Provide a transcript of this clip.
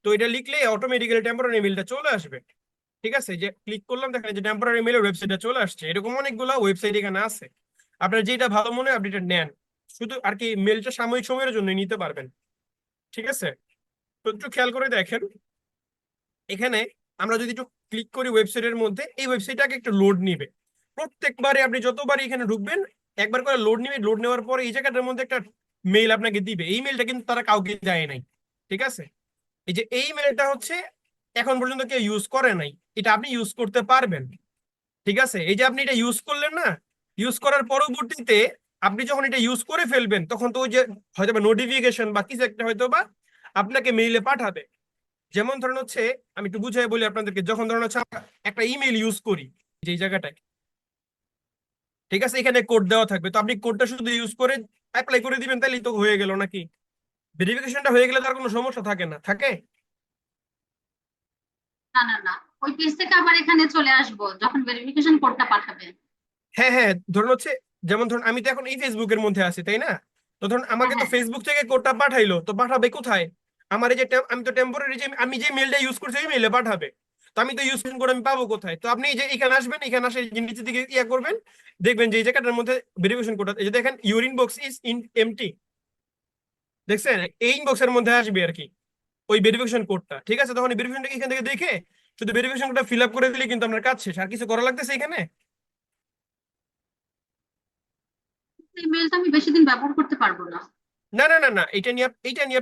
তো এটা লিখলে অটোমেটিক্যালি টেম্পোরারি মেইলটা চলে আসবে। ঠিক আছে, যে ক্লিক করলাম, দেখেন যে টেম্পোরারি মেইলের ওয়েবসাইটটা চলে আসছে। এরকম অনেকগুলো ওয়েবসাইট এখানে আছে, আপনার যেটা ভালো মনে হয় আপনি এটা নেন। শুধু আর কি মেলটা সাময়িক সময়ের জন্য নিতে পারবেন। ঠিক আছে, তো একটু খেয়াল করে দেখেন এখানে আমরা যদি একটু ক্লিক করি ওয়েবসাইটের মধ্যে, এই ওয়েবসাইটটাকে একটু লোড নিবে। প্রত্যেকবারে আপনি যতবারই এখানে ঢুকবেন একবার করে লোড নিবে। লোড নেওয়ার পরে এই জায়গাটার মধ্যে একটা মেইল আপনাকে দিবে। এই মেইলটা কিন্তু তারা কাউকে দেয় নাই। ঠিক আছে, এই যে এই মেইলটা হচ্ছে এখন পর্যন্ত কেউ ইউজ করে নাই, এটা আপনি ইউজ করতে পারবেন। ঠিক আছে, এই যে আপনি এটা ইউজ করলেন না, ইউজ করার পরবর্তীতে আপনি যখন এটা ইউজ করে ফেলবেন তখন তো ওই যে হয়তো বা নোটিফিকেশন বা কিছু একটা হয়তো বা আপনাকে মেইলে পাঠাবে। যেমন ধরেন হচ্ছে, আমি একটু বুঝাই বলি আপনাদেরকে, যখন ধরেন হচ্ছে আমরা একটা ইমেল ইউজ করি যে জায়গাটায়, ঠিক আছে, এখানে কোড দেওয়া থাকবে, তো আপনি কোডটা শুধু ইউজ করে অ্যাপ্লাই করে দিবেন, তাহলেই তো হয়ে গেল নাকি? ভেরিফিকেশনটা হয়ে গেলে তার কোনো সমস্যা থাকে না, থাকে? না না না, ওই পেজ থেকে আবার এখানে চলে আসবো যখন ভেরিফিকেশন কোডটা পাঠাবে। হ্যাঁ হ্যাঁ, ধরুন হচ্ছে, যেমন ধরুন আমি তো এখন এই ফেসবুকের মধ্যে আছি, তাই না? তো ধরুন হ্যাঁ আমাকে তো হ্যাঁ। ফেসবুক থেকে কোডটা পাঠাইলো, তো পাঠাবে কোথায়? আমার এই যে আমি তো টেম্পোরারি যে আমি যে মেলটা ইউজ করছি এই মেলে পাঠাবে। তো আমি তো ইউজ করে আমি পাবো কোথায়? তো আপনি এই যে এখানে আসবেন, এখানে আসে এই যে নিচের দিকে ইয়া করবেন, দেখবেন যে এই জায়গাটার মধ্যে ভেরিফিকেশন কোড, এই যে দেখেন your inbox is in empty, দেখছেন? এই ইনবক্সের মধ্যে আসবে আর কি ওই ভেরিফিকেশন কোডটা। ঠিক আছে, তখন ভেরিফিকেশনটা এখান থেকে দেখে শুধু ভেরিফিকেশন কোডটা ফিল আপ করে দিলে কিন্তু আপনার কাজ শেষ, আর কিছু করা লাগতেছে এখানে? এই মেলটা আমি বেশি দিন ব্যবহার করতে পারবো না। না না না না, এটা নিয়ে